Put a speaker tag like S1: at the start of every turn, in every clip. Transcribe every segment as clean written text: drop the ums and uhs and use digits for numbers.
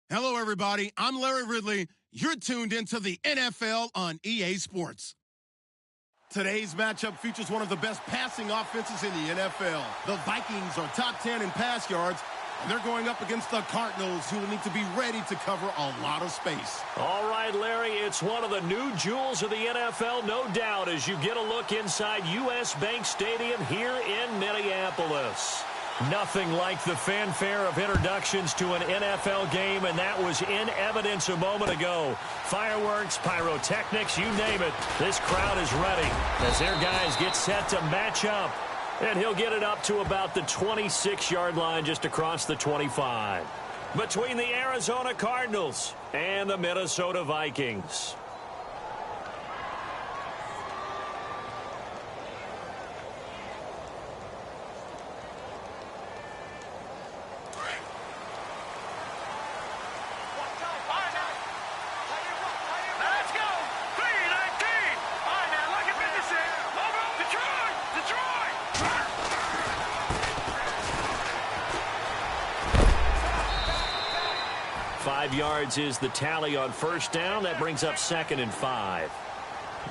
S1: Hello, everybody. I'm Larry Ridley. You're tuned into the NFL on EA Sports. Today's matchup features one of the best passing offenses in the NFL. The Vikings are top 10 in pass yards, and they're going up against the Cardinals, who will need to be ready to cover a lot of space.
S2: All right, Larry, it's one of the new jewels of the NFL, no doubt, as you get a look inside U.S. Bank Stadium here in Minneapolis. Nothing like the fanfare of introductions to an NFL game, and that was in evidence a moment ago. Fireworks, pyrotechnics, you name it. This crowd is ready as their guys get set to match up. And he'll get it up to about the 26-yard line just across the 25. Between the Arizona Cardinals and the Minnesota Vikings. Yards is the tally on first down. That brings up 2nd and 5.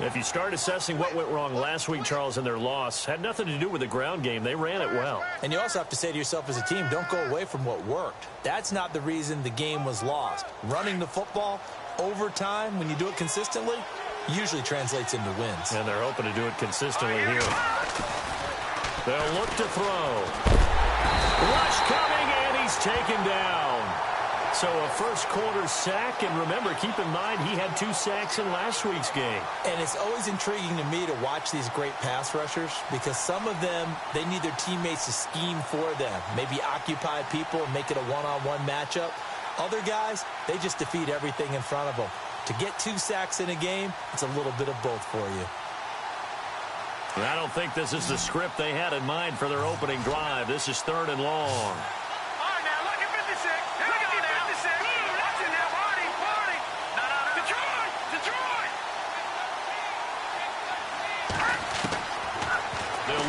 S2: If you start assessing what went wrong last week, Charles, in their loss, had nothing to do with the ground game. They ran it well.
S3: And you also have to say to yourself as a team, don't go away from what worked. That's not the reason the game was lost. Running the football over time, when you do it consistently, usually translates into wins.
S2: And they're hoping to do it consistently here. They'll look to throw. Rush coming, and he's taken down. So a first-quarter sack, and remember, keep in mind, he had 2 sacks in last week's game.
S3: And it's always intriguing to me to watch these great pass rushers because some of them, they need their teammates to scheme for them, maybe occupy people and make it a one-on-one matchup. Other guys, they just defeat everything in front of them. To get 2 sacks in a game, it's a little bit of both for you.
S2: I don't think this is the script they had in mind for their opening drive. This is 3rd and long.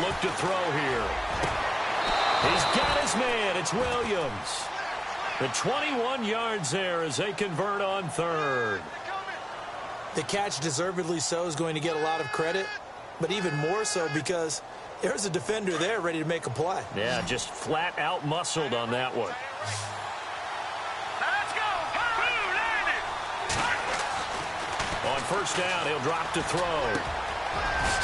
S2: Look to throw here. He's got his man. It's Williams. The 21 yards there as they convert on 3rd.
S3: The catch, deservedly so, is going to get a lot of credit, but even more so because there's a defender there ready to make a play.
S2: Yeah, just flat out muscled on that one.
S4: Let's go.
S2: On first down, he'll drop to throw.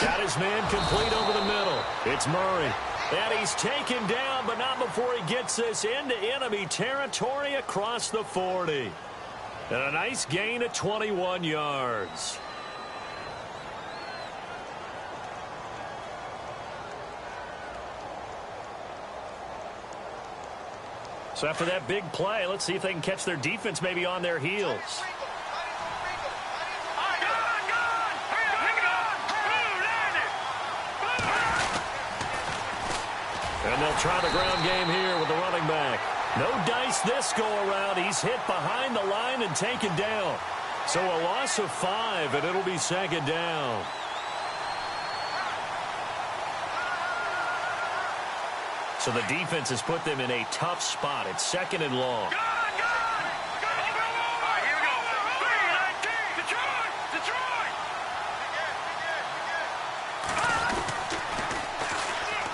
S2: Got his man complete over the middle. It's Murray. And he's taken down, but not before he gets this into enemy territory across the 40. And a nice gain of 21 yards. So after that big play, let's see if they can catch their defense maybe on their heels. And they'll try the ground game here with the running back. No dice this go-around. He's hit behind the line and taken down. So a loss of 5, and it'll be 2nd down. So the defense has put them in a tough spot. It's 2nd and long.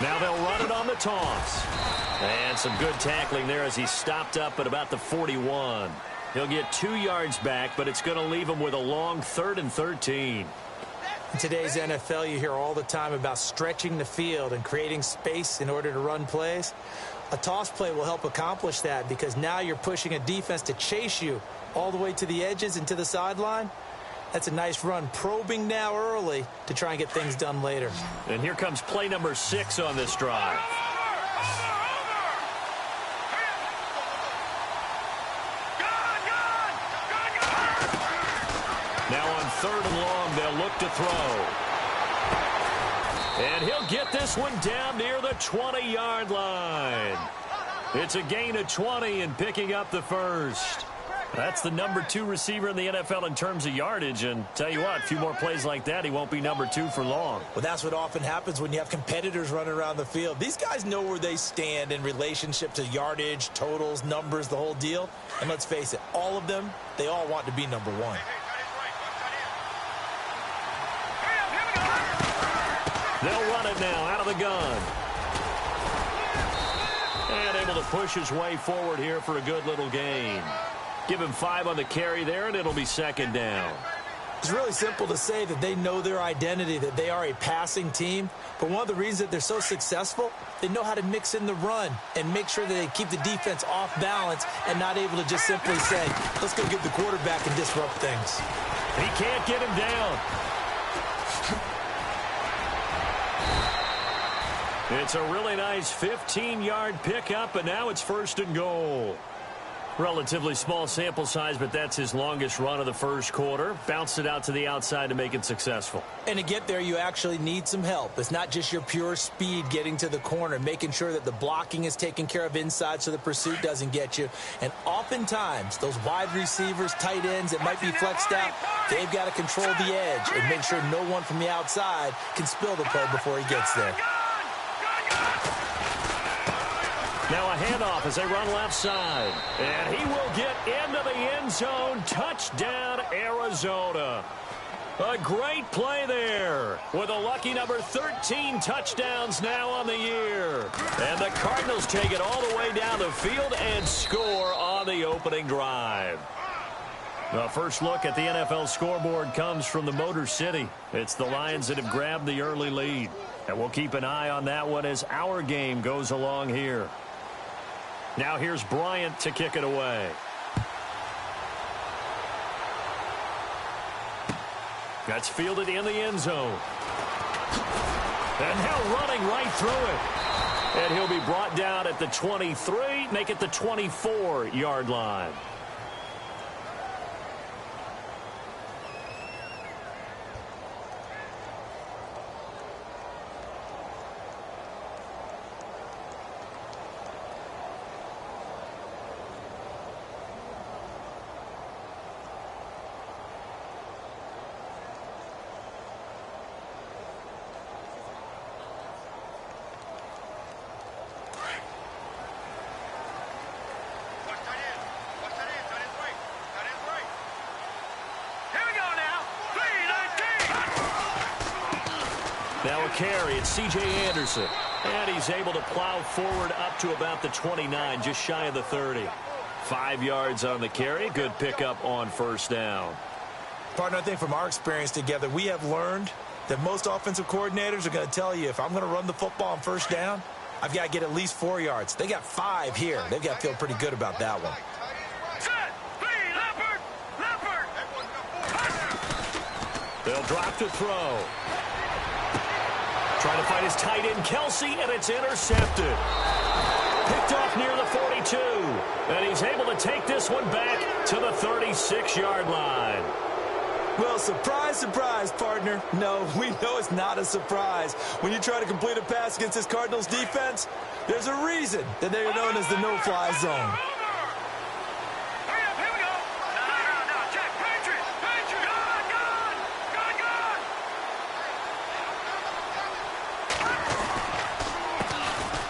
S2: Now they'll run it on the toss. And some good tackling there as he stopped up at about the 41. He'll get 2 yards back, but it's going to leave him with a long 3rd and 13.
S3: In today's NFL, you hear all the time about stretching the field and creating space in order to run plays. A toss play will help accomplish that because now you're pushing a defense to chase you all the way to the edges and to the sideline. That's a nice run, probing now early to try and get things done later.
S2: And here comes play number 6 on this drive. Now on 3rd and long, they'll look to throw. And he'll get this one down near the 20-yard line. It's a gain of 20 and picking up the first. That's the number 2 receiver in the NFL in terms of yardage. And tell you what, a few more plays like that, he won't be number 2 for long.
S3: Well, that's what often happens when you have competitors running around the field. These guys know where they stand in relationship to yardage, totals, numbers, the whole deal. And let's face it, all of them, they all want to be number 1.
S2: They'll run it now out of the gun. And able to push his way forward here for a good little gain. Give him 5 on the carry there, and it'll be second down.
S3: It's really simple to say that they know their identity, that they are a passing team. But one of the reasons that they're so successful, they know how to mix in the run and make sure that they keep the defense off balance and not able to just simply say, let's go get the quarterback and disrupt things.
S2: He can't get him down. It's a really nice 15-yard pickup, and now it's 1st and goal. Relatively small sample size, but that's his longest run of the first quarter. Bounced it out to the outside to make it successful.
S3: And to get there, you actually need some help. It's not just your pure speed getting to the corner, making sure that the blocking is taken care of inside so the pursuit doesn't get you. And oftentimes, those wide receivers, tight ends that might be flexed out, they've got to control the edge and make sure no one from the outside can spill the play before he gets there.
S2: Now a handoff as they run left side. And he will get into the end zone. Touchdown, Arizona. A great play there with a lucky number 13 touchdowns now on the year. And the Cardinals take it all the way down the field and score on the opening drive. The first look at the NFL scoreboard comes from the Motor City. It's the Lions that have grabbed the early lead. And we'll keep an eye on that one as our game goes along here. Now here's Bryant to kick it away. That's fielded in the end zone. And now running right through it. And he'll be brought down at the 23, make it the 24-yard line. Now a carry, it's C.J. Anderson. And he's able to plow forward up to about the 29, just shy of the 30. 5 yards on the carry. Good pickup on first down.
S3: Partner, I think from our experience together, we have learned that most offensive coordinators are going to tell you, if I'm going to run the football on first down, I've got to get at least 4 yards. They got 5 here. They've got to feel pretty good about that one.
S2: They'll drop to throw. Trying to find his tight end, Kelsey, and it's intercepted. Picked off near the 42. And he's able to take this one back to the 36-yard line.
S3: Well, surprise, surprise, partner. No, we know it's not a surprise. When you try to complete a pass against this Cardinals defense, there's a reason that they're known as the no-fly zone.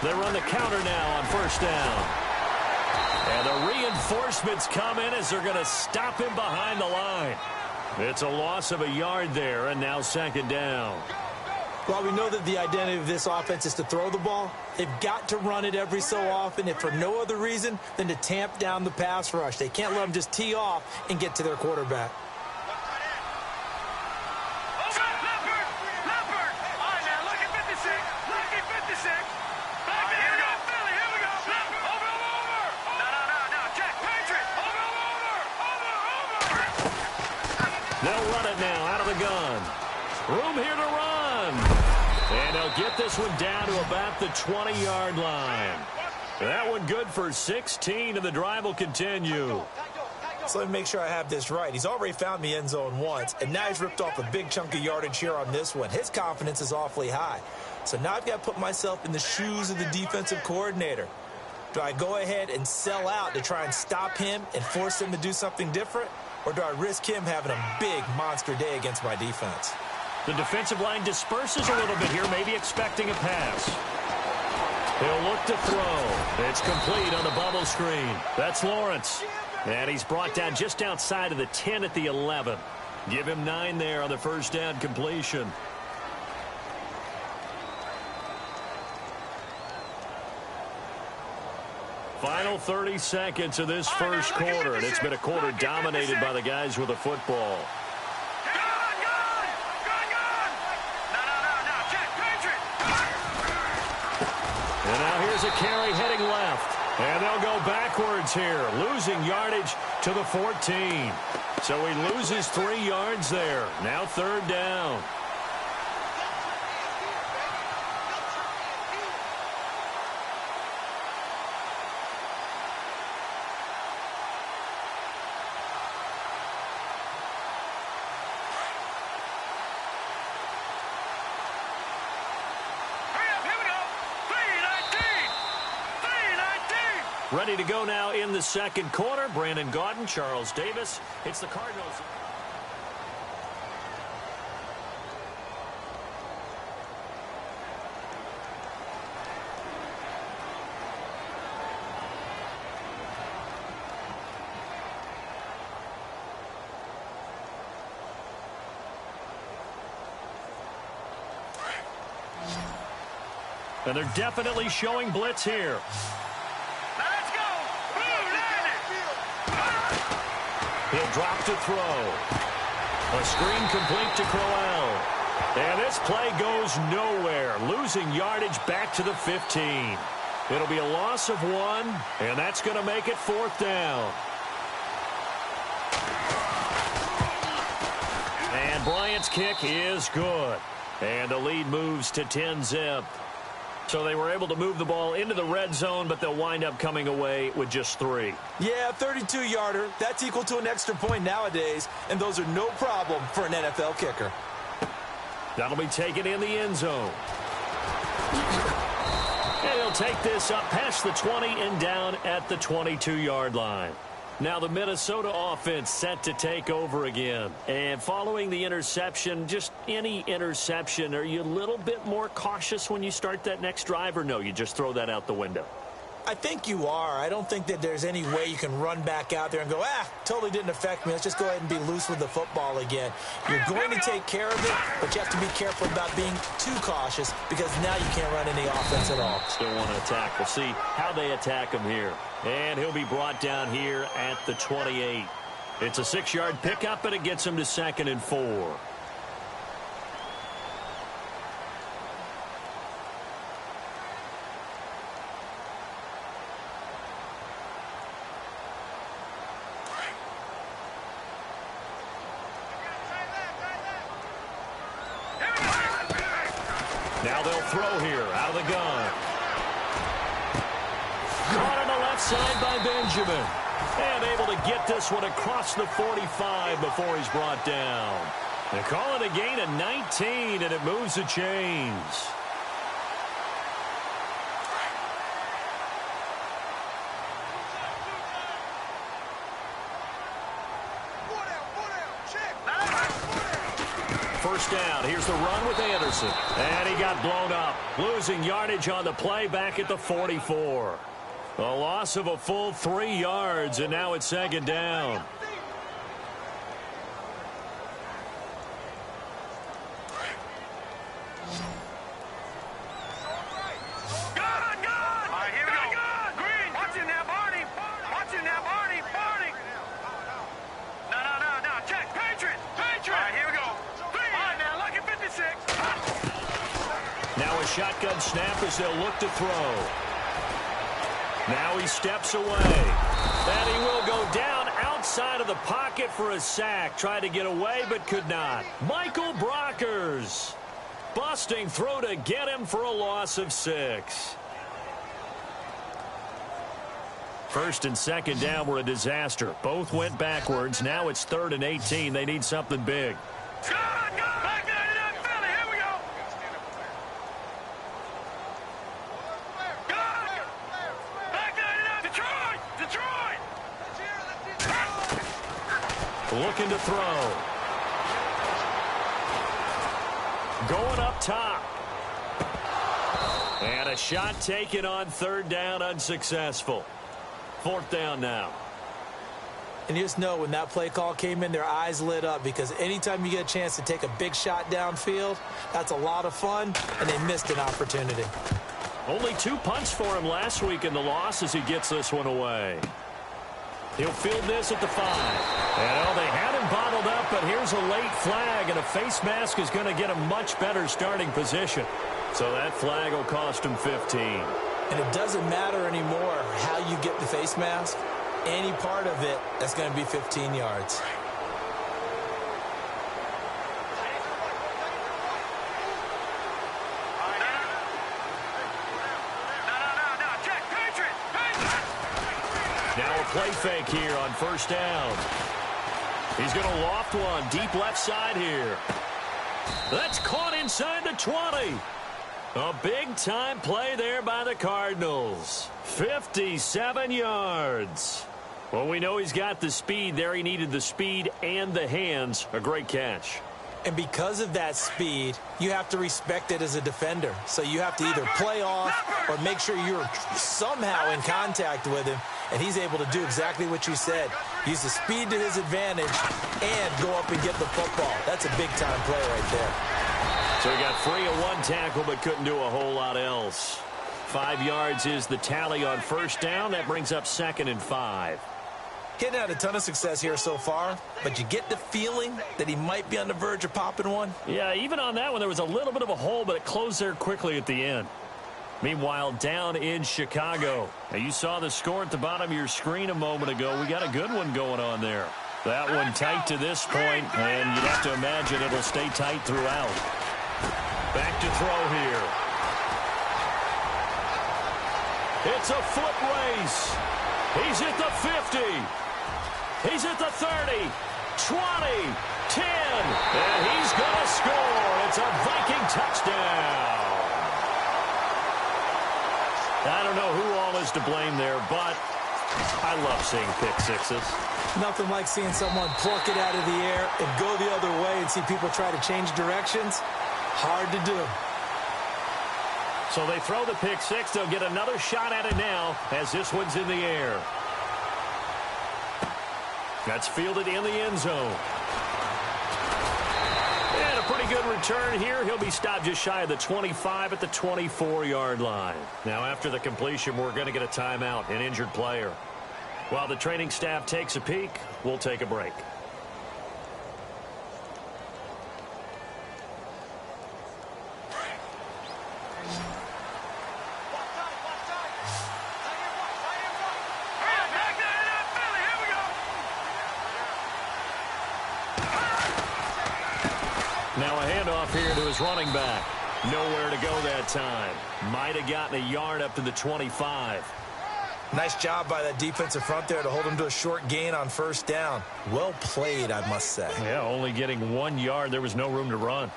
S3: They run the counter now on first down. And the reinforcements come in as they're going to stop him behind the line. It's a loss of a yard there, and now second down. While we know that the identity of this offense is to throw the ball, they've got to run it every so often, if for no other reason than to tamp down the pass rush. They can't let them just tee off and get to their quarterback. They'll run it now out of the gun. Room here to run. And they'll get this one down to about the 20-yard line. That one good for 16, and the drive will continue. So let me make sure I have this right. He's already found the end zone once, and now he's ripped off a big chunk of yardage here on this one. His confidence is awfully high. So now I've got to put myself in the shoes of the defensive coordinator. Do I go ahead and sell out to try and stop him and force him to do something different? Or do I risk him having a big monster day against my defense?
S2: The defensive line disperses a little bit here, maybe expecting a pass. He'll look to throw. It's complete on the bubble screen. That's Lawrence. And he's brought down just outside of the 10 at the 11. Give him 9 there on the first down completion. Final 30 seconds of this first quarter, and it's been a quarter dominated by the guys with the football. And now here's a carry heading left. And they'll go backwards here, losing yardage to the 14. So he loses 3 yards there. Now third down. Ready to go now in the second quarter. Brandon Gaudin, Charles Davis. It's the Cardinals. And they're definitely showing blitz here. He'll drop to throw. A screen complete to Crowell. And this play goes nowhere. Losing yardage back to the 15. It'll be a loss of 1, and that's going to make it 4th down. And Bryant's kick is good. And the lead moves to 10-zip. So they were able to move the ball into the red zone, but they'll wind up coming away with just 3.
S3: Yeah, 32-yarder. That's equal to an extra point nowadays, and those are no problem for an NFL kicker.
S2: That'll be taken in the end zone. And he'll take this up past the 20 and down at the 22-yard line. Now the Minnesota offense set to take over again. And following the interception, just any interception, are you a little bit more cautious when you start that next drive, or no, you just throw that out the window?
S3: I think you are. I don't think that there's any way you can run back out there and go, totally didn't affect me. Let's just go ahead and be loose with the football again. You're going to take care of it, but you have to be careful about being too cautious because now you can't run any offense at all.
S2: Still want to attack. We'll see how they attack him here. And he'll be brought down here at the 28. It's a 6-yard pickup, and it gets him to 2nd and 4. Now they'll throw here out of the gun. Caught on the left side by Benjamin. And able to get this one across the 45 before he's brought down. They call it a gain of 19, and it moves the chains. First down. Here's the run with Anderson. And he got blown up. Losing yardage on the play back at the 44. A loss of a full 3 yards, and now it's 2nd down. Now a shotgun snap as they'll look to throw. Now he steps away. And he will go down outside of the pocket for a sack. Tried to get away but could not. Michael Brockers busting through to get him for a loss of 6. First and 2nd down were a disaster. Both went backwards. Now it's 3rd and 18. They need something big. Looking to throw. Going up top. And a shot taken on third down, unsuccessful. Fourth down now.
S3: And you just know when that play call came in, their eyes lit up, because anytime you get a chance to take a big shot downfield, that's a lot of fun, and they missed an opportunity.
S2: Only 2 punts for him last week in the loss as he gets this one away. He'll field this at the 5. And they had him bottled up, but here's a late flag, and a face mask is going to get a much better starting position. So that flag will cost him 15.
S3: And it doesn't matter anymore how you get the face mask. Any part of it, that's going to be 15 yards.
S2: Now a play fake here on first down. He's going to loft one deep left side here. That's caught inside the 20. A big-time play there by the Cardinals. 57 yards. Well, we know he's got the speed there. He needed the speed and the hands. A great catch.
S3: And because of that speed, you have to respect it as a defender. So you have to either play off or make sure you're somehow in contact with him. And he's able to do exactly what you said. Use the speed to his advantage and go up and get the football. That's a big-time play right there.
S2: So he got free of one tackle but couldn't do a whole lot else. 5 yards is the tally on first down. That brings up 2nd and 5.
S3: Getting had a ton of success here so far, but you get the feeling that he might be on the verge of popping one.
S2: Yeah, even on that one, there was a little bit of a hole, but it closed there quickly at the end. Meanwhile, down in Chicago. Now, you saw the score at the bottom of your screen a moment ago. We got a good one going on there. That one tight to this point, and you'd have to imagine it'll stay tight throughout. Back to throw here. It's a foot race. He's at the 50. He's at the 30, 20, 10, and he's going to score. It's a Viking touchdown. I don't know who all is to blame there, but I love seeing pick sixes.
S3: Nothing like seeing someone pluck it out of the air and go the other way and see people try to change directions. Hard to do.
S2: So they throw the pick six. They'll get another shot at it now as this one's in the air. That's fielded in the end zone. And a pretty good return here. He'll be stopped just shy of the 25 at the 24-yard line. Now, after the completion, we're going to get a timeout, an injured player. While the training staff takes a peek, we'll take a break. Now a handoff here to his running back. Nowhere to go that time. Might have gotten a yard up to the 25.
S3: Nice job by that defensive front there to hold him to a short gain on first down. Well played, I must say.
S2: Yeah, only getting 1 yard. There was no room to run.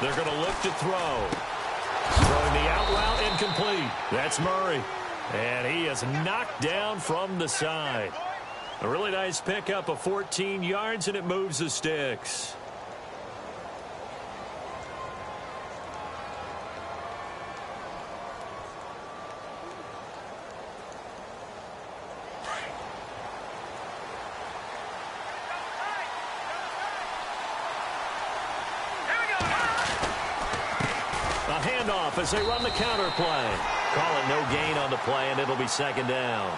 S2: They're going to look to throw. Throwing the out route incomplete. That's Murray. And he is knocked down from the side. A really nice pickup of 14 yards, and it moves the sticks. A handoff as they run the counter play. Call it no gain on the play, and it'll be second down.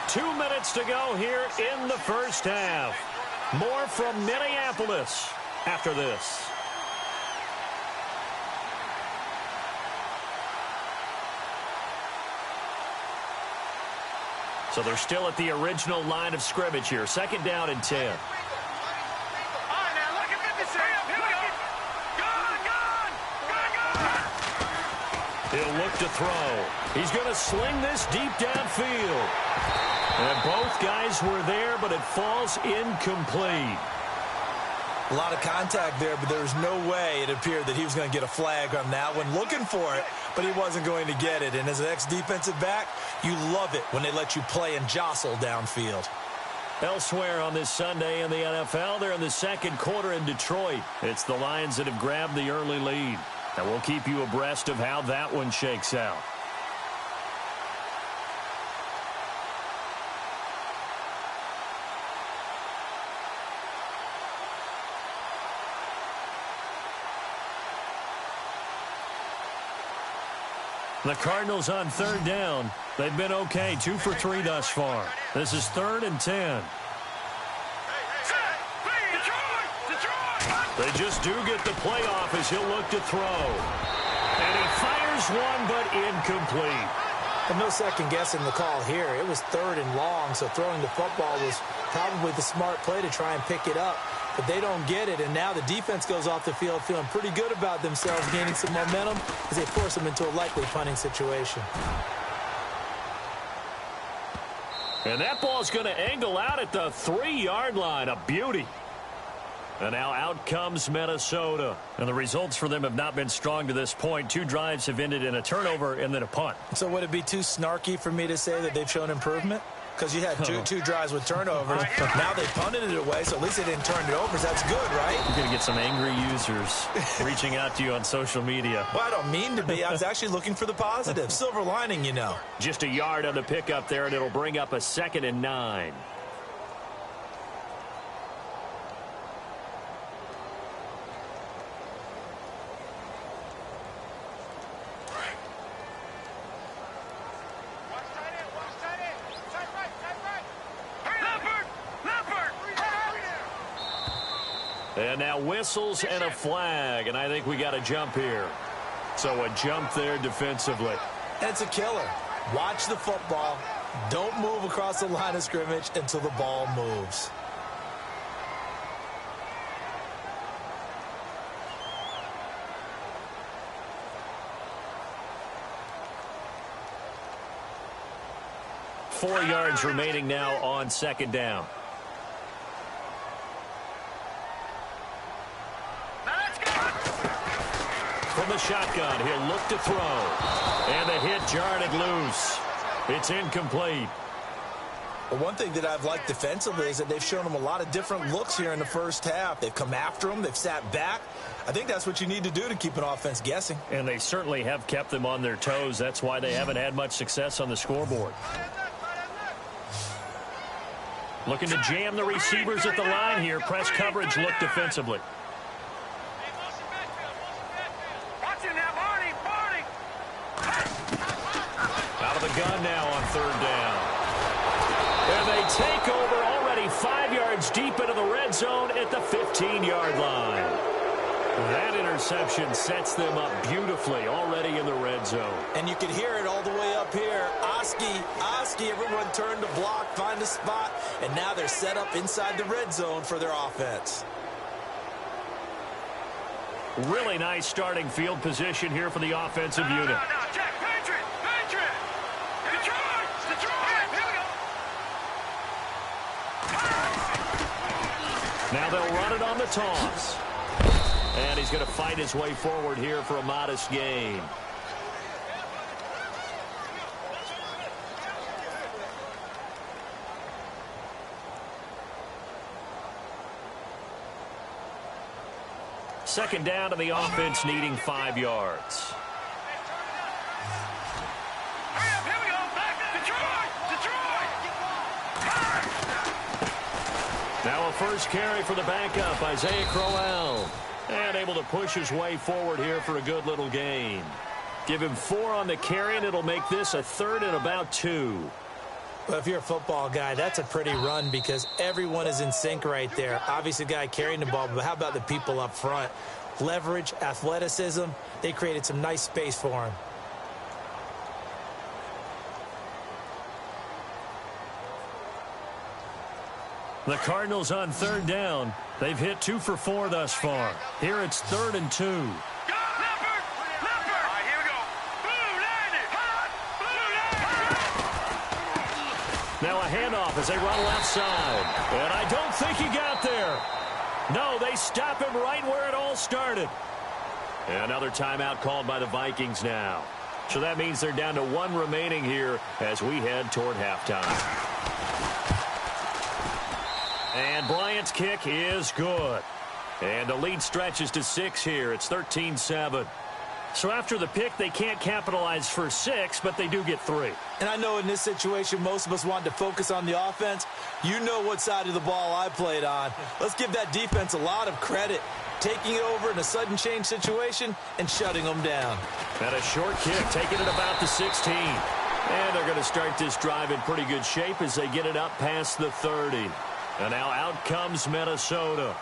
S2: Two minutes to go here in the first half. More from Minneapolis after this. So they're still at the original line of scrimmage here. Second down and 10. He'll look to throw. He's going to sling this deep downfield. And both guys were there, but it falls incomplete.
S3: A lot of contact there, but there was no way it appeared that he was going to get a flag on that one. Looking for it, but he wasn't going to get it. And as an ex-defensive back, you love it when they let you play and jostle downfield.
S2: Elsewhere on this Sunday in the NFL, they're in the second quarter in Detroit. It's the Lions that have grabbed the early lead. And we'll keep you abreast of how that one shakes out. The Cardinals on third down. They've been okay, 2 for 3 thus far. This is 3rd and 10. They just do get the play off as he'll look to throw. And he fires one, but incomplete.
S3: And no second guessing the call here. It was 3rd and long, so throwing the football was probably the smart play to try and pick it up. But they don't get it, and now the defense goes off the field feeling pretty good about themselves, gaining some momentum as they force them into a likely punting situation.
S2: And that ball's going to angle out at the 3-yard line. A beauty. And now out comes Minnesota. And the results for them have not been strong to this point. 2 drives have ended in a turnover and then a punt.
S3: So would it be too snarky for me to say that they've shown improvement? Because you had two drives with turnovers. Now they punted it away, so at least they didn't turn it over. That's good, right?
S2: You're going to get some angry users reaching out to you on social media.
S3: Well, I don't mean to be. I was actually looking for the positive. Silver lining, you know.
S2: Just a yard on the pickup there, and it'll bring up a 2nd and 9. And now whistles and a flag, and I think we got a jump here. So a jump there defensively.
S3: And it's a killer. Watch the football. Don't move across the line of scrimmage until the ball moves.
S2: Four yards remaining now on 2nd down. From the shotgun, he'll look to throw. And the hit jarred it loose. It's incomplete.
S3: Well, one thing that I've liked defensively is that they've shown them a lot of different looks here in the first half. They've come after them. They've sat back. I think that's what you need to do to keep an offense guessing.
S2: And they certainly have kept them on their toes. That's why they haven't had much success on the scoreboard. Looking to jam the receivers at the line here. Press coverage look defensively. Out of the gun now on 3rd down. And they take over already 5 yards deep into the red zone at the 15-yard line. That interception sets them up beautifully already in the red zone.
S3: And you can hear it all the way up here. Oski, everyone turned to block, find a spot, and now they're set up inside the red zone for their offense.
S2: Really nice starting field position here for the offensive unit. Now they'll run it on the toss. And he's going to fight his way forward here for a modest gain. Second down to the offense needing 5 yards. Now a first carry for the backup, Isaiah Crowell. And able to push his way forward here for a good little gain. Give him 4 on the carry, and it'll make this a 3rd and about 2.
S3: Well, if you're a football guy, that's a pretty run because everyone is in sync right there. Obviously, the guy carrying the ball, but how about the people up front? Leverage, athleticism, they created some nice space for him.
S2: The Cardinals on 3rd down. They've hit 2 for 4 thus far. Here it's 3rd and 2. Now a handoff as they run left side. And I don't think he got there. No, they stop him right where it all started. And another timeout called by the Vikings now. So that means they're down to 1 remaining here as we head toward halftime. And Bryant's kick is good. And the lead stretches to 6 here. It's 13-7. So after the pick, they can't capitalize for 6, but they do get 3.
S3: And I know in this situation, most of us want to focus on the offense. You know what side of the ball I played on. Let's give that defense a lot of credit. Taking it over in a sudden change situation and shutting them down.
S2: And a short kick, taking it about the 16. And they're going to start this drive in pretty good shape as they get it up past the 30. And now out comes Minnesota.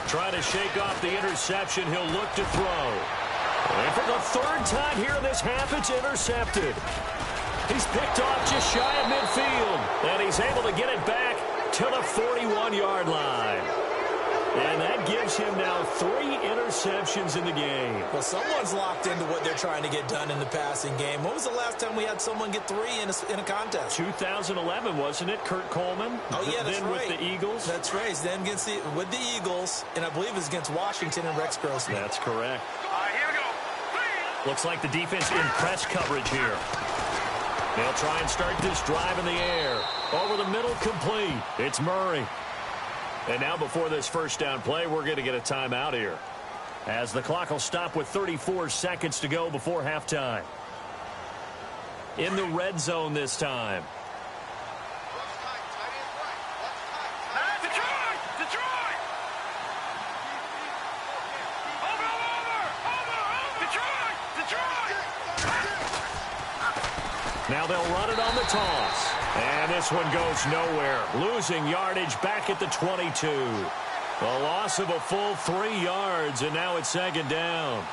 S2: Trying to shake off the interception. He'll look to throw. And for the 3rd time here in this half, it's intercepted. He's picked off just shy of midfield. And he's able to get it back to the 41-yard line. And that gives him now 3 interceptions in the game.
S3: Well, someone's locked into what they're trying to get done in the passing game. When was the last time we had someone get 3 in a contest?
S2: 2011, wasn't it? Kurt Coleman?
S3: Oh, yeah, that's
S2: then
S3: right.
S2: With the Eagles?
S3: That's right. Then with the Eagles, and I believe it was against Washington and Rex Grossman.
S2: That's correct.
S4: Here we go.
S2: Looks like the defense in press coverage here. They'll try and start this drive in the air. Over the middle, complete. It's Murray. And now before this first down play, we're going to get a timeout here, as the clock will stop with 34 seconds to go before halftime. In the red zone this time.
S4: Detroit! Over! Detroit!
S2: Now they'll run it on the toss. And this one goes nowhere. Losing yardage back at the 22. A loss of a full 3 yards, and now it's 2nd down.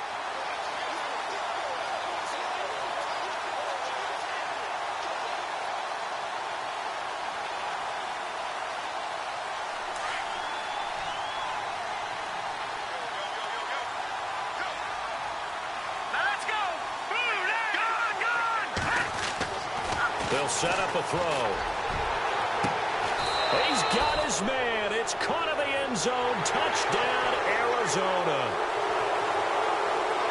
S2: They'll set up a throw. He's got his man. It's caught in the end zone. Touchdown, Arizona.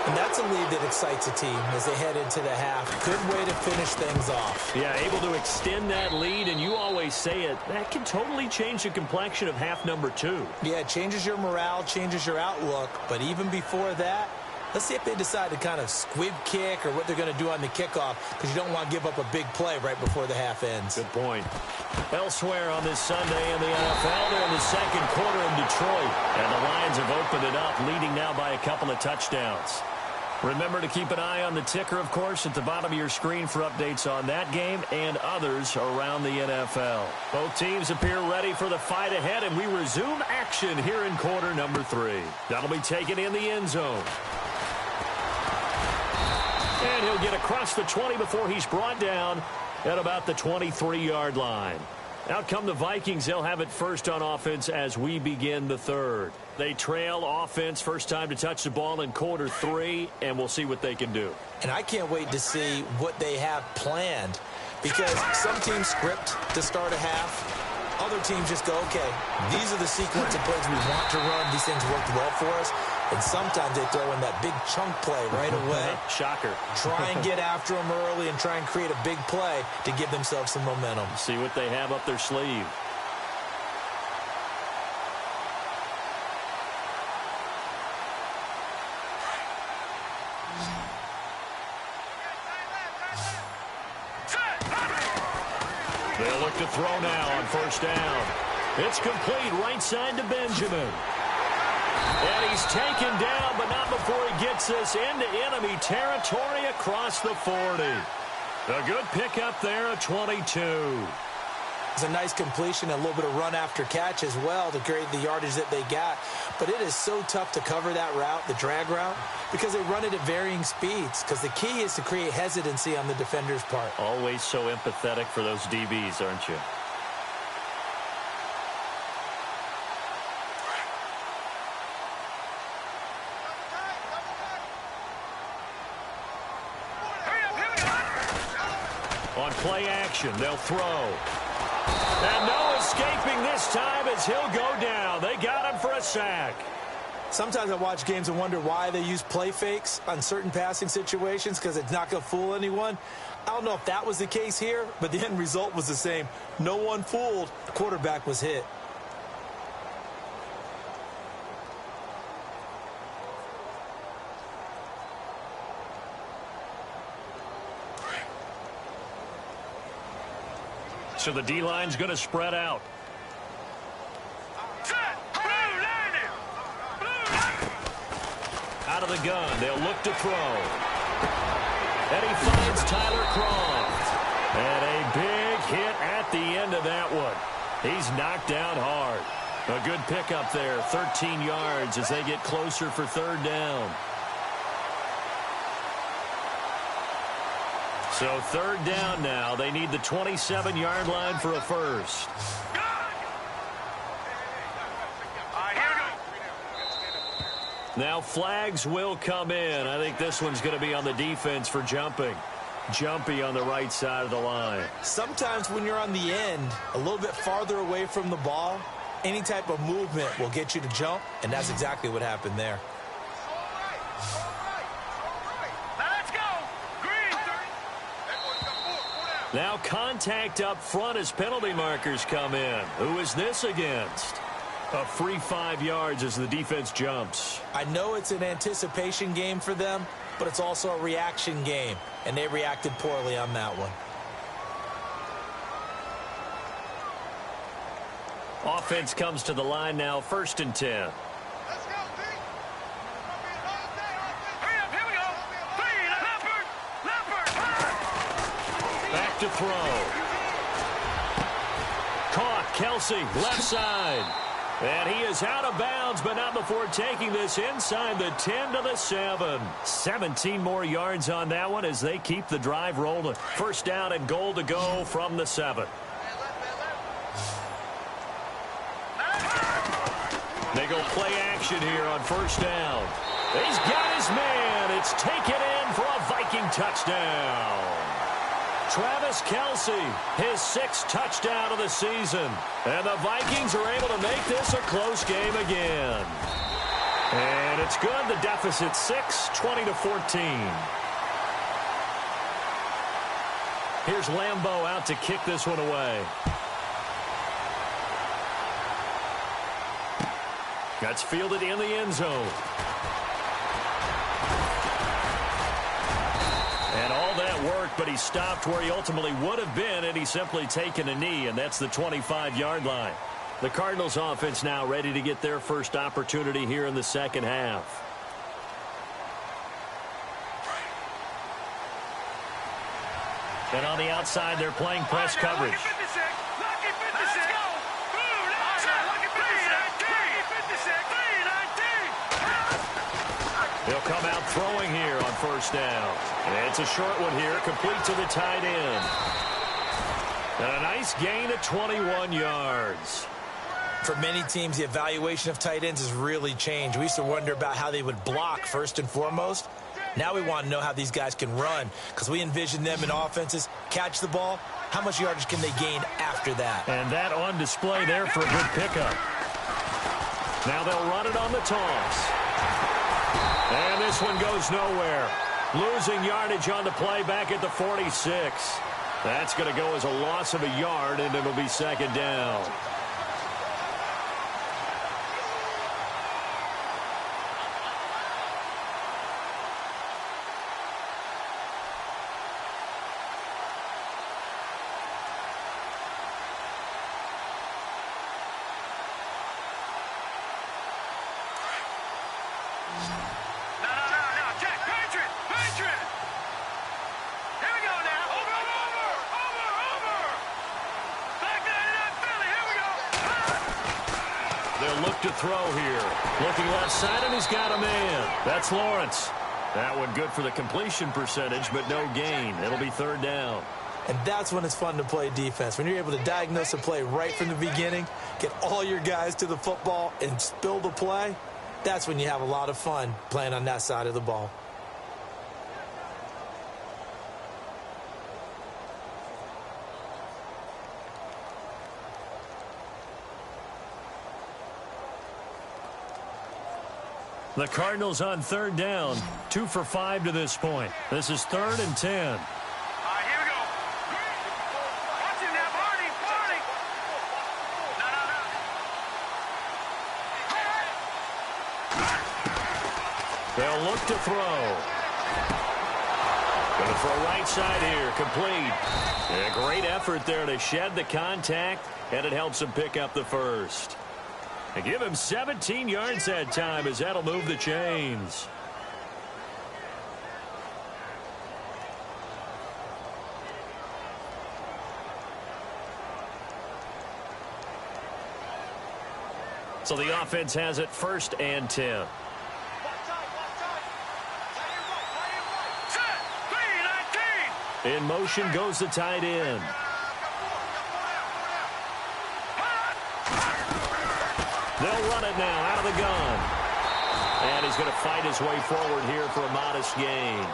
S3: And that's a lead that excites a team as they head into the half. Good way to finish things off.
S2: Yeah, able to extend that lead, and you always say it, that can totally change the complexion of half number 2.
S3: Yeah, it changes your morale, changes your outlook. But even before that, let's see if they decide to kind of squib kick or what they're going to do on the kickoff, because you don't want to give up a big play right before the half ends.
S2: Good point. Elsewhere on this Sunday in the NFL, they're in the 2nd quarter in Detroit. And the Lions have opened it up, leading now by a couple of touchdowns. Remember to keep an eye on the ticker, of course, at the bottom of your screen for updates on that game and others around the NFL. Both teams appear ready for the fight ahead, and we resume action here in quarter number 3. That'll be taken in the end zone. And he'll get across the 20 before he's brought down at about the 23-yard line. Out come the Vikings. They'll have it first on offense as we begin the 3rd. They trail offense first time to touch the ball in quarter 3, and we'll see what they can do.
S3: And I can't wait to see what they have planned, because some teams script to start a half. Other teams just go, okay, these are the sequence of plays we want to run. These things worked well for us. And sometimes they throw in that big chunk play right away.
S2: Shocker.
S3: Try and get after them early and try and create a big play to give themselves some momentum.
S2: See what they have up their sleeve. They'll look to throw now on first down. It's complete right side to Benjamin. And he's taken down, but not before he gets us into enemy territory across the 40. A good pickup there, a 22.
S3: It's a nice completion, a little bit of run after catch as well to create the yardage that they got. But it is so tough to cover that route, the drag route, because they run it at varying speeds. Because the key is to create hesitancy on the defender's part.
S2: Always so empathetic for those DBs, aren't you? On play action, they'll throw. And no escaping this time as he'll go down. They got him for a sack.
S3: Sometimes I watch games and wonder why they use play fakes on certain passing situations, because it's not going to fool anyone. I don't know if that was the case here, but the end result was the same. No one fooled. The quarterback was hit.
S2: So the D-line's going to spread out. Out of the gun, they'll look to throw. And he finds Tyler Croft. And a big hit at the end of that one. He's knocked down hard. A good pickup there, 13 yards as they get closer for third down. So third down now. They need the 27-yard line for a first. Now flags will come in. I think this one's going to be on the defense for jumping. Jumpy on the right side of the line.
S3: Sometimes when you're on the end, a little bit farther away from the ball, any type of movement will get you to jump, and that's exactly what happened there.
S2: Now contact up front as penalty markers come in. Who is this against? A free 5 yards as the defense jumps.
S3: I know it's an anticipation game for them, but it's also a reaction game, and they reacted poorly on that one.
S2: Offense comes to the line now, 1st and 10. Back to throw. Caught, Kelsey, left side. And he is out of bounds, but not before taking this inside the 10 to the 7. 17 more yards on that one as they keep the drive rolling. First down and goal to go from the 7. They go play action here on first down. He's got his man. It's taken in for a Viking touchdown. Travis Kelsey, his 6th touchdown of the season. And the Vikings are able to make this a close game again. And it's good. The deficit 6, 20-14. Here's Lambeau out to kick this one away. That's fielded in the end zone. And all that worked, but he stopped where he ultimately would have been, and he's simply taken a knee, and that's the 25-yard line. The Cardinals offense now ready to get their first opportunity here in the second half. And on the outside, they're playing press coverage. He'll come out throwing here on first down. And it's a short one here, complete to the tight end. And a nice gain of 21 yards.
S3: For many teams, the evaluation of tight ends has really changed. We used to wonder about how they would block first and foremost. Now we want to know how these guys can run, because we envision them in offenses, catch the ball, how much yardage can they gain after that?
S2: And that on display there for a good pickup. Now they'll run it on the toss. And this one goes nowhere. Losing yardage on the play back at the 46. That's going to go as a loss of a yard, and it'll be second down.
S4: Back that
S2: to throw here. Looking left side, and he's got a man. That's Lawrence. That one good for the completion percentage, but no gain. It'll be third down.
S3: And that's when it's fun to play defense. When you're able to diagnose a play right from the beginning, get all your guys to the football, and spill the play, that's when you have a lot of fun playing on that side of the ball.
S2: The Cardinals on third down, 2 for 5 to this point. This is 3rd and 10.
S4: Here we go. Watch him now, Barney. No.
S2: They'll look to throw. Going to throw right side here, complete. And a great effort there to shed the contact, and it helps him pick up the first. And give him 17 yards that time, as that'll move the chains. So the offense has it 1st and 10. In motion goes the tight end. They'll run it now out of the gun. And he's going to fight his way forward here for a modest gain.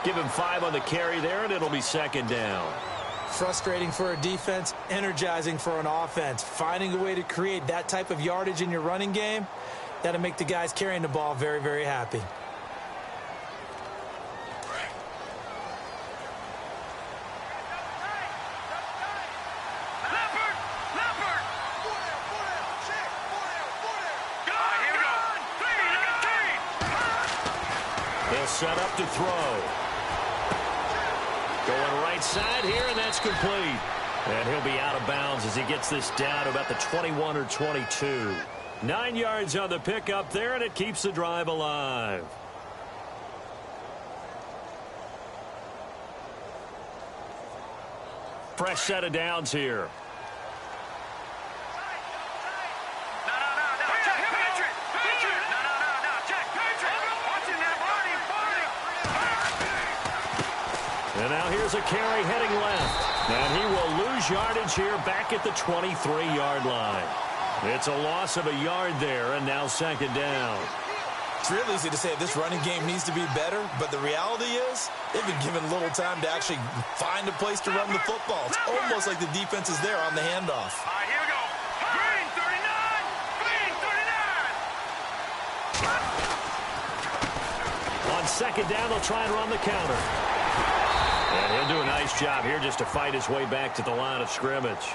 S2: Give him 5 on the carry there, and it'll be 2nd down.
S3: Frustrating for a defense, energizing for an offense. Finding a way to create that type of yardage in your running game, that'll make the guys carrying the ball very, very happy.
S2: Set up to throw. Going right side here, and that's complete. And he'll be out of bounds as he gets this down to about the 21 or 22. 9 yards on the pickup there, and it keeps the drive alive. Fresh set of downs here. And now here's a carry heading left. And he will lose yardage here back at the 23-yard line. It's a loss of a yard there, and now 2nd down.
S3: It's real easy to say this running game needs to be better, but the reality is they've been given little time to actually find a place to run the football. It's almost like the defense is there on the handoff.
S4: Here we go. Green 39. Green 39.
S2: On 2nd down, they'll try and run the counter. And he'll do a nice job here just to fight his way back to the line of scrimmage.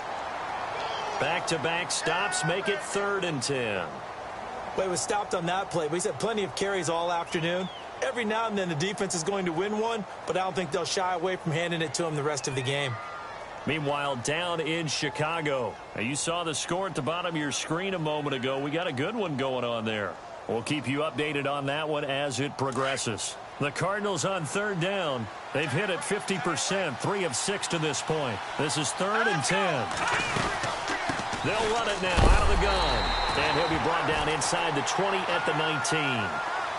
S2: Back-to-back stops make it 3rd and 10.
S3: Well, he was stopped on that play, but he's had plenty of carries all afternoon. Every now and then the defense is going to win one, but I don't think they'll shy away from handing it to him the rest of the game.
S2: Meanwhile, down in Chicago. Now, you saw the score at the bottom of your screen a moment ago. We got a good one going on there. We'll keep you updated on that one as it progresses. The Cardinals on 3rd down. They've hit it 50%, 3 of 6 to this point. This is 3rd and 10. They'll run it now out of the gun. And he'll be brought down inside the 20 at the 19.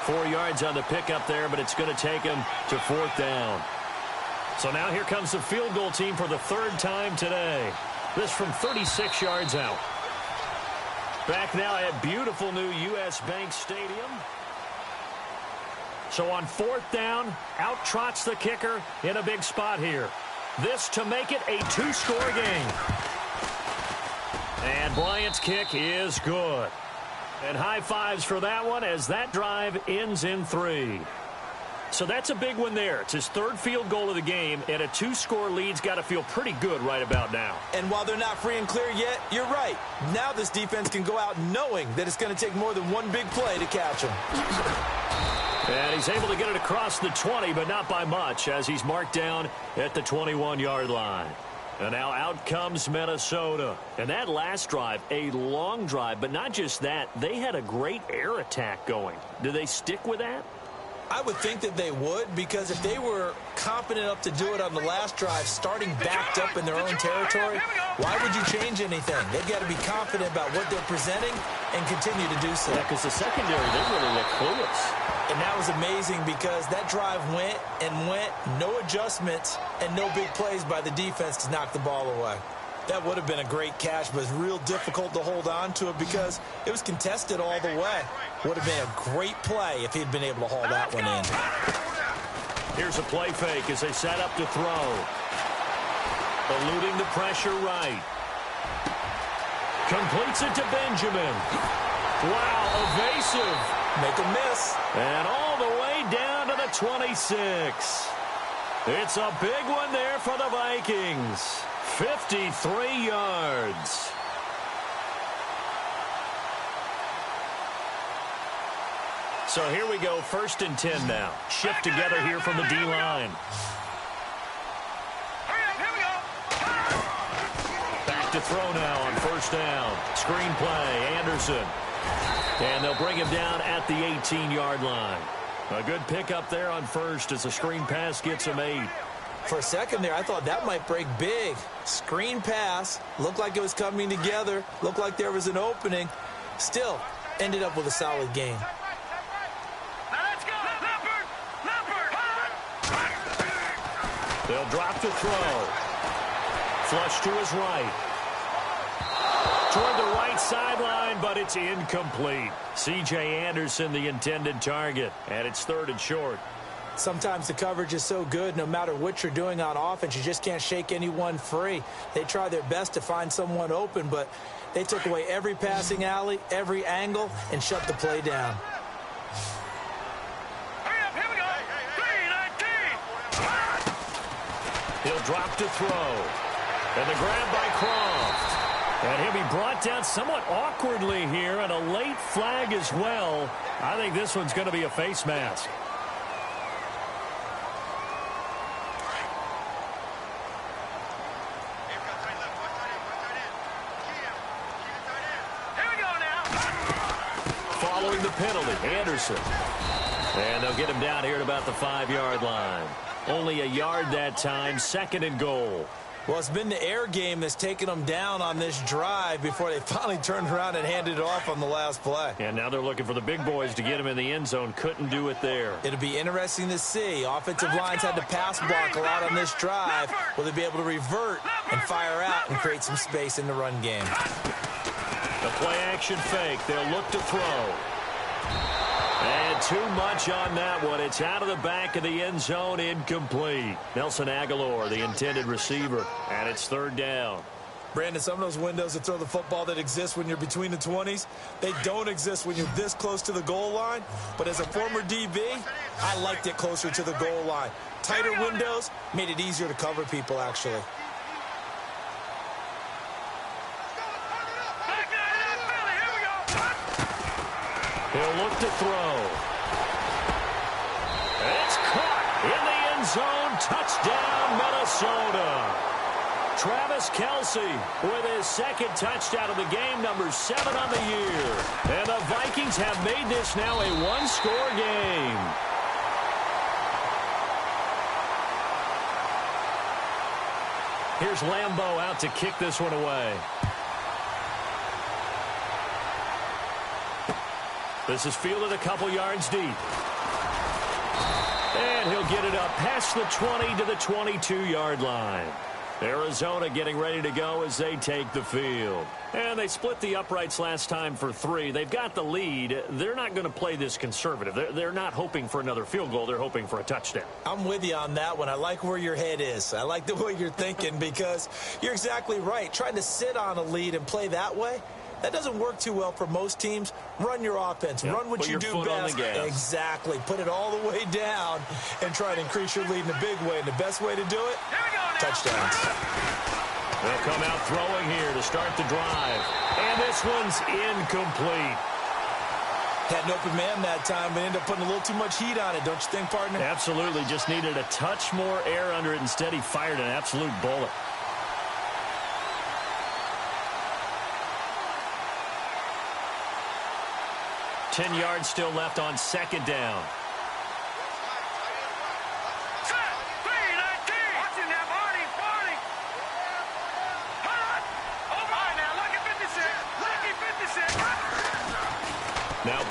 S2: 4 yards on the pickup there, but it's going to take him to 4th down. So now here comes the field goal team for the 3rd time today. This from 36 yards out. Back now at beautiful new U.S. Bank Stadium. So on 4th down, out trots the kicker in a big spot here. This to make it a 2-score game. And Bryant's kick is good. And high fives for that one as that drive ends in 3. So that's a big one there. It's his 3rd field goal of the game, and a 2-score lead's got to feel pretty good right about now.
S3: And while they're not free and clear yet, you're right. Now this defense can go out knowing that it's going to take more than one big play to catch him.
S2: And he's able to get it across the 20, but not by much, as he's marked down at the 21-yard line. And now out comes Minnesota. And that last drive, a long drive, but not just that. They had a great air attack going. Do they stick with that?
S3: I would think that they would, because if they were confident enough to do it on the last drive, starting backed up in their own territory, why would you change anything? They've got to be confident about what they're presenting and continue to do so.
S2: Yeah, because the secondary, they really look clueless.
S3: And that was amazing because that drive went and went, no adjustments and no big plays by the defense to knock the ball away. That would have been a great catch, but it's real difficult to hold on to it because it was contested all the way. Would have been a great play if he'd been able to haul that one in.
S2: Here's a play fake as they set up to throw. Eluding the pressure right. Completes it to Benjamin. Wow, evasive.
S3: Make a miss.
S2: And all the way down to the 26. It's a big one there for the Vikings. 53 yards. So here we go, 1st and 10 now. Shift together here from the D-line. Back to throw now on 1st down. Screen play, Anderson. And they'll bring him down at the 18-yard line. A good pickup there on 1st as the screen pass gets him 8.
S3: For a second there, I thought that might break big. Screen pass, looked like it was coming together, looked like there was an opening. Still, ended up with a solid game.
S2: They'll drop to throw. Flush to his right. Toward the right sideline, but it's incomplete. C.J. Anderson, the intended target, and it's 3rd and short.
S3: Sometimes the coverage is so good, no matter what you're doing on offense, you just can't shake anyone free. They try their best to find someone open, but they took away every passing alley, every angle, and shut the play down.
S2: He'll drop to throw. And the grab by Croft. And he'll be brought down somewhat awkwardly here, and a late flag as well. I think this one's going to be a face mask. Following the penalty, Anderson. And they'll get him down here at about the 5-yard line. Only a yard that time, 2nd and goal.
S3: Well, it's been the air game that's taken them down on this drive before they finally turned around and handed it off on the last play.
S2: And now they're looking for the big boys to get him in the end zone. Couldn't do it there.
S3: It'll be interesting to see. Offensive lines had to pass block a lot on this drive. Will they be able to revert and fire out and create some space in the run game?
S2: The play action fake. They'll look to throw. And too much on that one. It's out of the back of the end zone, incomplete. Nelson Aguilar, the intended receiver, and it's 3rd down.
S3: Brandon, some of those windows to throw the football that exist when you're between the 20s, they don't exist when you're this close to the goal line. But as a former DB, I liked it closer to the goal line. Tighter windows made it easier to cover people, actually.
S2: He'll look to throw. It's caught in the end zone. Touchdown, Minnesota. Travis Kelce with his 2nd touchdown of the game, number 7 on the year. And the Vikings have made this now a 1-score game. Here's Lambeau out to kick this one away. This is fielded a couple yards deep. And he'll get it up past the 20 to the 22-yard line. Arizona getting ready to go as they take the field. And they split the uprights last time for 3. They've got the lead. They're not going to play this conservative. They're not hoping for another field goal. They're hoping for a touchdown.
S3: I'm with you on that one. I like where your head is. I like the way you're thinking because you're exactly right. Trying to sit on a lead and play that way, that doesn't work too well for most teams. Run your offense. Yep. Run what you do best. Exactly. Put it all the way down and try to increase your lead in a big way. And the best way to do it, touchdowns.
S2: They'll come out throwing here to start the drive. And this one's incomplete.
S3: Had an open man that time, but ended up putting a little too much heat on it, don't you think, partner?
S2: Absolutely. Just needed a touch more air under it. Instead, he fired an absolute bullet. $10 yards still left on 2nd down.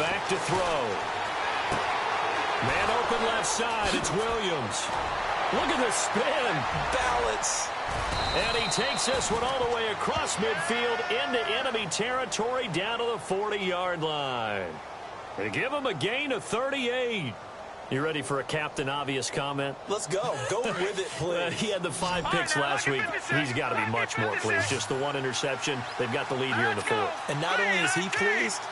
S2: back to throw. Man open left side. It's Williams. Look at the spin.
S3: Balance.
S2: And he takes this one all the way across midfield into enemy territory down to the 40-yard line. They give him a gain of 38. You ready for a Captain Obvious comment?
S3: Let's go. Go with it, please.
S2: He had the 5 picks last week. He's got to be much more pleased. Just the 1 interception. They've got the lead here in the 4th.
S3: And not only is he pleased,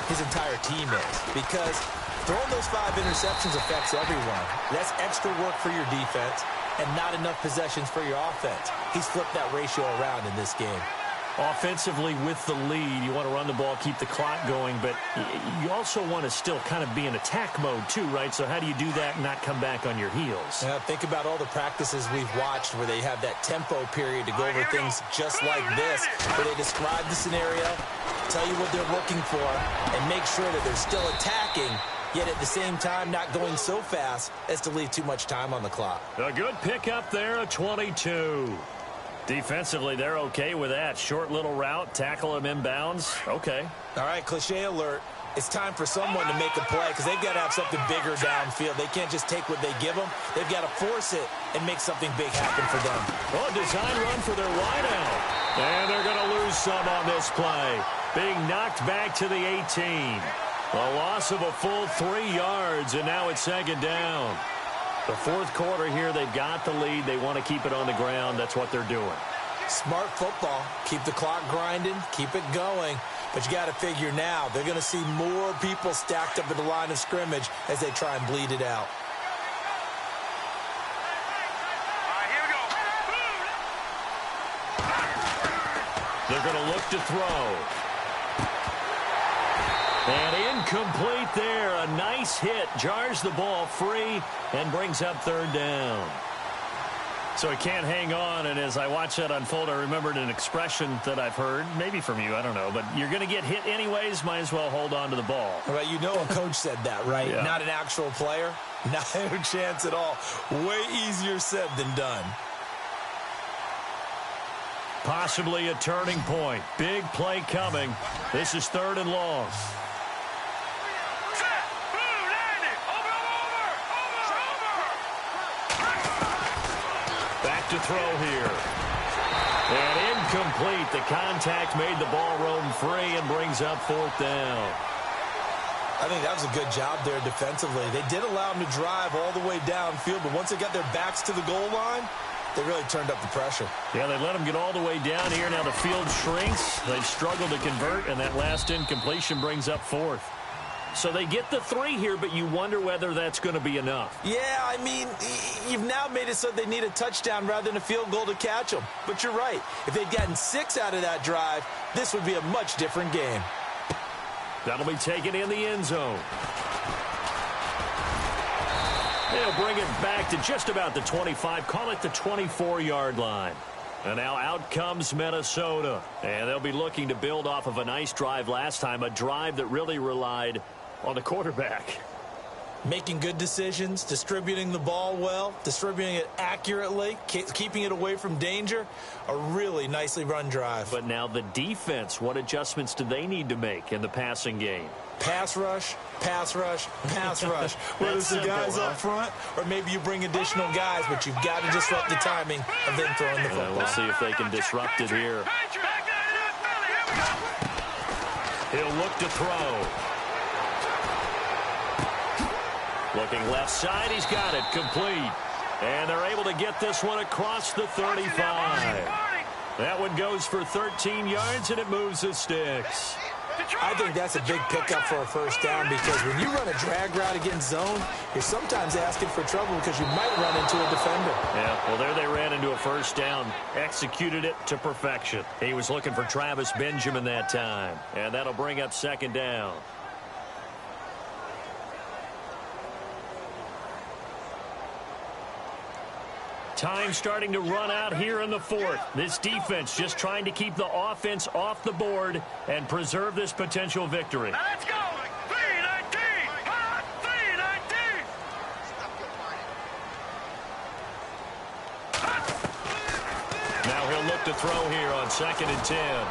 S3: his entire team is. Because throwing those 5 interceptions affects everyone. That's extra work for your defense and not enough possessions for your offense. He's flipped that ratio around in this game.
S2: Offensively, with the lead, you want to run the ball, keep the clock going, but you also want to still kind of be in attack mode too, right? So how do you do that and not come back on your heels?
S3: Yeah, think about all the practices we've watched where they have that tempo period to go over things just like this, where they describe the scenario, tell you what they're looking for, and make sure that they're still attacking, yet at the same time not going so fast as to leave too much time on the clock.
S2: A good pickup there, a 22. Defensively, they're okay with that. Short little route, tackle him inbounds. Okay.
S3: All right, cliche alert. It's time for someone to make a play because they've got to have something bigger downfield. They can't just take what they give them. They've got to force it and make something big happen for them.
S2: Oh, design run for their wideout. And they're going to lose some on this play. Being knocked back to the 18. A loss of a full 3 yards, and now it's 2nd down. The 4th quarter here, they've got the lead. They want to keep it on the ground. That's what they're doing.
S3: Smart football. Keep the clock grinding. Keep it going. But you got to figure now, they're going to see more people stacked up at the line of scrimmage as they try and bleed it out.
S4: All right, here we go.
S2: They're going to look to throw. And incomplete there. A nice hit. Jars the ball free and brings up 3rd down. So he can't hang on, and as I watch that unfold, I remembered an expression that I've heard, maybe from you, I don't know, but you're going to get hit anyways, might as well hold on to the ball.
S3: Well, you know a coach said that, right?
S2: Yeah.
S3: Not an actual player. Not a chance at all. Way easier said than done.
S2: Possibly a turning point. Big play coming. This is 3rd and long. Back to throw here. And incomplete. The contact made the ball roam free and brings up 4th down.
S3: I think that was a good job there defensively. They did allow them to drive all the way downfield, but once they got their backs to the goal line, they really turned up the pressure.
S2: Yeah, they let them get all the way down here. Now the field shrinks. They've struggled to convert, and that last incompletion brings up 4th. So they get the 3 here, but you wonder whether that's going to be enough.
S3: Yeah, I mean, you've now made it so they need a touchdown rather than a field goal to catch them. But you're right. If they'd gotten 6 out of that drive, this would be a much different game.
S2: That'll be taken in the end zone. They'll bring it back to just about the 25, call it the 24-yard line. And now out comes Minnesota. And they'll be looking to build off of a nice drive last time, a drive that really relied on the quarterback.
S3: Making good decisions, distributing the ball well, distributing it accurately, keeping it away from danger. A really nicely run drive.
S2: But now the defense, what adjustments do they need to make in the passing game?
S3: Pass rush, pass rush, pass rush. Whether it's the guys up front or maybe you bring additional guys, but you've got to disrupt the timing of them throwing the football.
S2: We'll see if they can disrupt it here. He'll look to throw. Looking left side, he's got it, complete. And they're able to get this one across the 35. That one goes for 13 yards, and it moves the sticks.
S3: I think that's a big pickup for a 1st down because when you run a drag route against zone, you're sometimes asking for trouble because you might run into a defender.
S2: Yeah, well, there they ran into a 1st down, executed it to perfection. He was looking for Travis Benjamin that time, and that'll bring up 2nd down. Time starting to run out here in the 4th. This defense just trying to keep the offense off the board and preserve this potential victory.
S4: Now let's go. 319. 319.
S2: Now he'll look to throw here on 2nd and 10.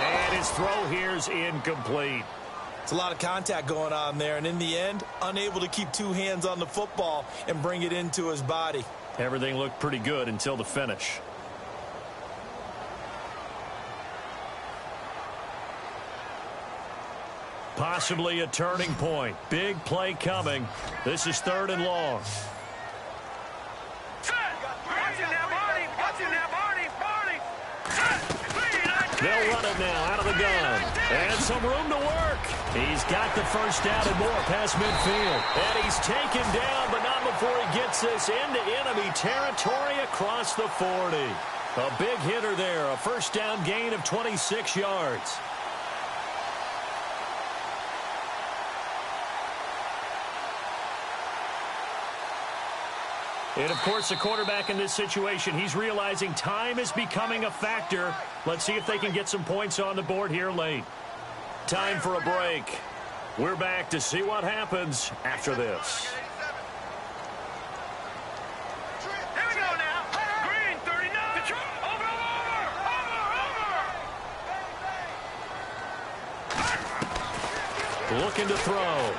S2: And his throw here's incomplete.
S3: It's a lot of contact going on there, and in the end, unable to keep two hands on the football and bring it into his body.
S2: Everything looked pretty good until the finish. Possibly a turning point. Big play coming. This is 3rd and long. They'll run it now out of the gun. And some room to work. He's got the first down and more past midfield. And he's taken down, but not before he gets this into enemy territory across the 40. A big hitter there. A first down gain of 26 yards. And, of course, the quarterback in this situation, he's realizing time is becoming a factor. Let's see if they can get some points on the board here late. Time for a break. We're back to see what happens after this.
S4: Here we go now. Green, 39. Over.
S2: Looking to throw.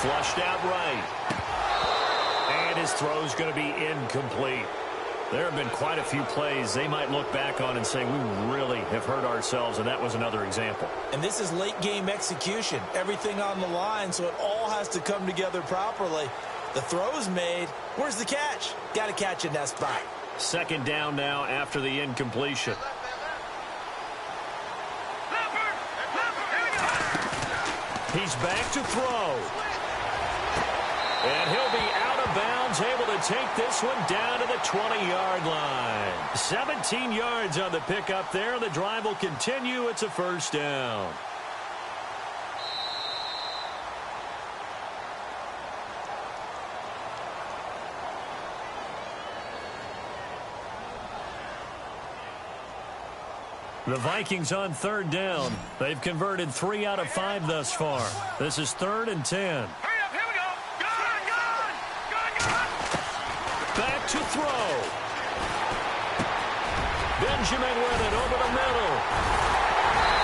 S2: Flushed out right. And his throw's going to be incomplete. There have been quite a few plays they might look back on and say, we really have hurt ourselves, and that was another example.
S3: And this is late-game execution. Everything on the line, so it all has to come together properly. The throw's made. Where's the catch? Got to catch in that spot.
S2: 2nd down now after the incompletion. He's back to throw. And he'll be out of bounds, able to take this one down to the 20-yard line. 17 yards on the pickup there. The drive will continue. It's a first down. The Vikings on 3rd down. They've converted 3 out of 5 thus far. This is 3rd and 10. Back to throw. Benjamin with it over the middle.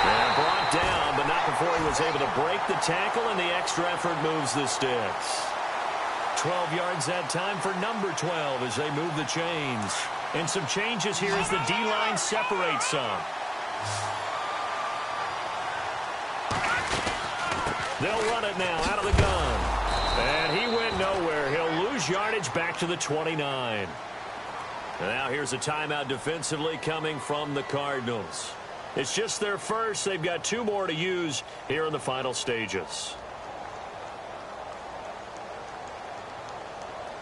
S2: And brought down, but not before he was able to break the tackle, and the extra effort moves the sticks. 12 yards that time for number 12 as they move the chains. And some changes here as the D-line separates some. They'll run it now out of the gun. And he went nowhere. He'll lose yardage back to the 29. And now here's a timeout defensively coming from the Cardinals. It's just their first. They've got 2 more to use here in the final stages.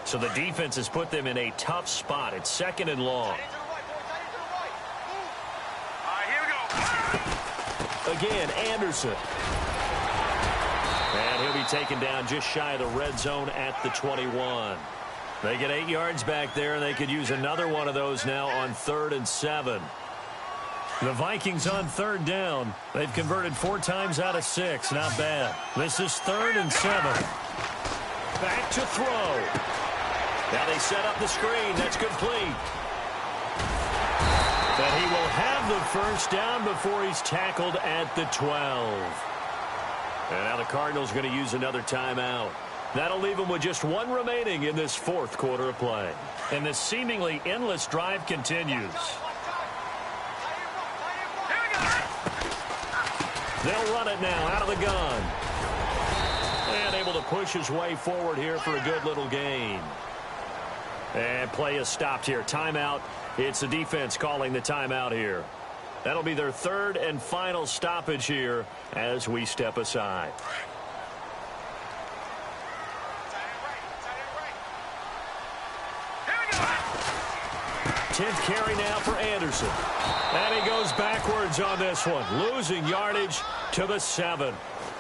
S2: So the defense has put them in a tough spot. It's 2nd and long. Again, Anderson. And he'll be taken down just shy of the red zone at the 21. They get 8 yards back there, and they could use another one of those now on 3rd and 7. The Vikings on 3rd down. They've converted 4 times out of 6. Not bad. This is 3rd and 7. Back to throw. Now they set up the screen. That's complete. But he will have the first down before he's tackled at the 12. And now the Cardinals going to use another timeout. That'll leave them with just 1 remaining in this 4th quarter of play. And this seemingly endless drive continues. They'll run it now out of the gun. And able to push his way forward here for a good little gain. And play is stopped here. Timeout. It's the defense calling the timeout here. That'll be their 3rd and final stoppage here as we step aside. 10th carry now for Anderson. And he goes backwards on this one, losing yardage to the 7.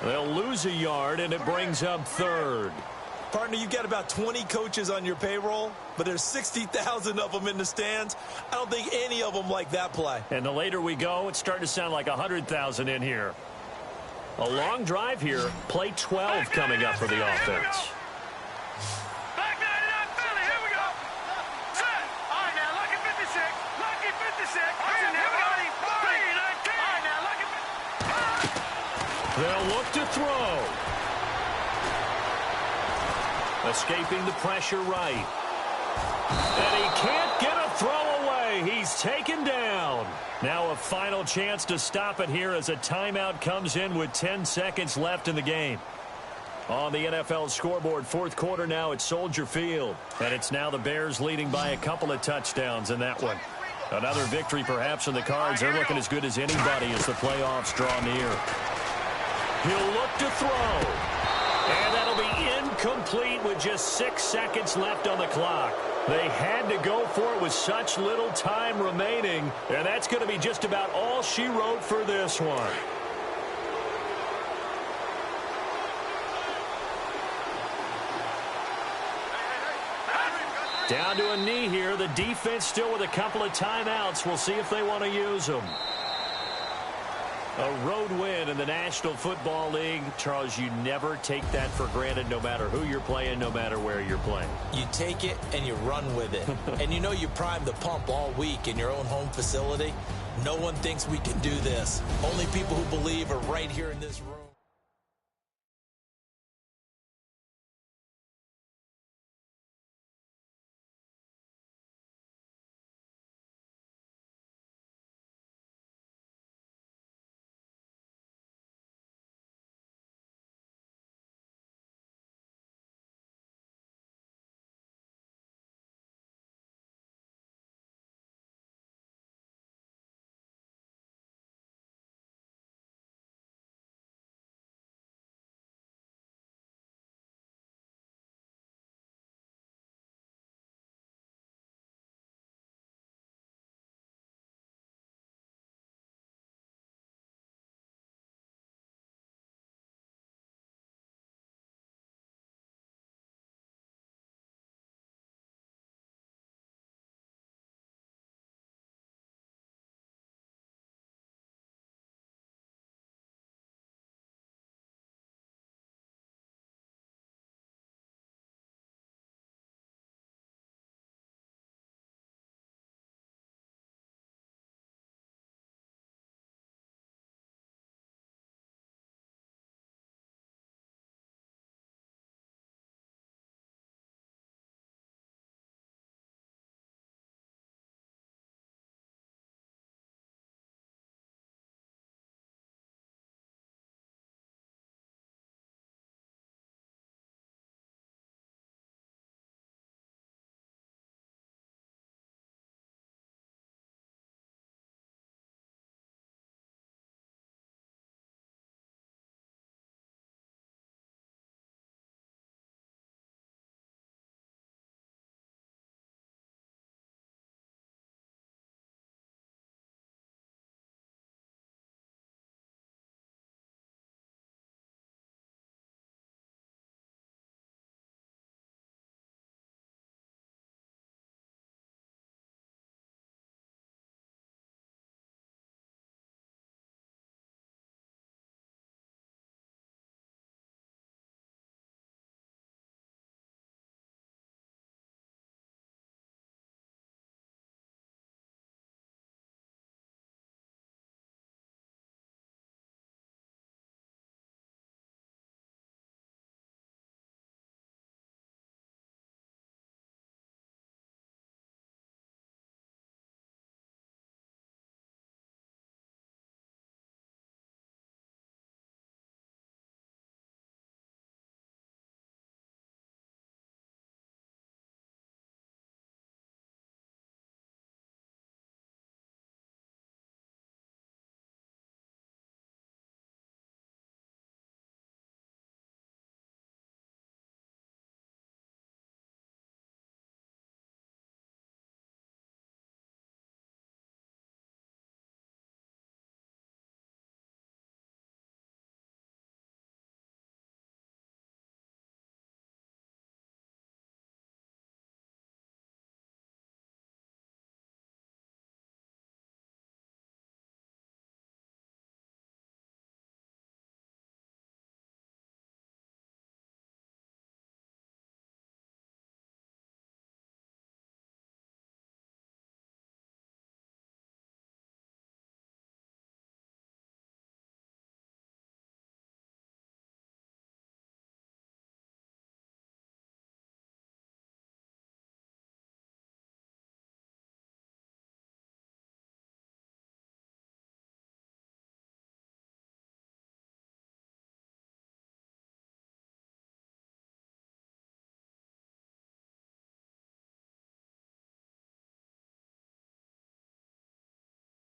S2: They'll lose a yard, and it brings up 3rd.
S3: Partner, you've got about 20 coaches on your payroll, but there's 60,000 of them in the stands. I don't think any of them like that play.
S2: And the later we go, it's starting to sound like 100,000 in here. A long drive here. Play 12 coming up for the offense.
S4: Back 99 Philly, here we go. Set. All right, now, lucky 56. Lucky 56. Here we go. 3, 19. All right, now, lucky 56.
S2: They'll look to throw. Escaping the pressure right. And he can't get a throw away. He's taken down. Now a final chance to stop it here as a timeout comes in with 10 seconds left in the game. On the NFL scoreboard, fourth quarter now at Soldier Field. And it's now the Bears leading by a couple of touchdowns in that one. Another victory perhaps in the cards. They're looking as good as anybody as the playoffs draw near. He'll look to throw. And that'll be incomplete with just 6 seconds left on the clock. They had to go for it with such little time remaining. And that's going to be just about all she wrote for this one. Down to a knee here. The defense still with a couple of timeouts. We'll see if they want to use them. A road win in the National Football League. Charles, you never take that for granted no matter who you're playing, no matter where you're playing.
S3: You take it and you run with it. And you know you primed the pump all week in your own home facility. No one thinks we can do this. Only people who believe are right here in this room.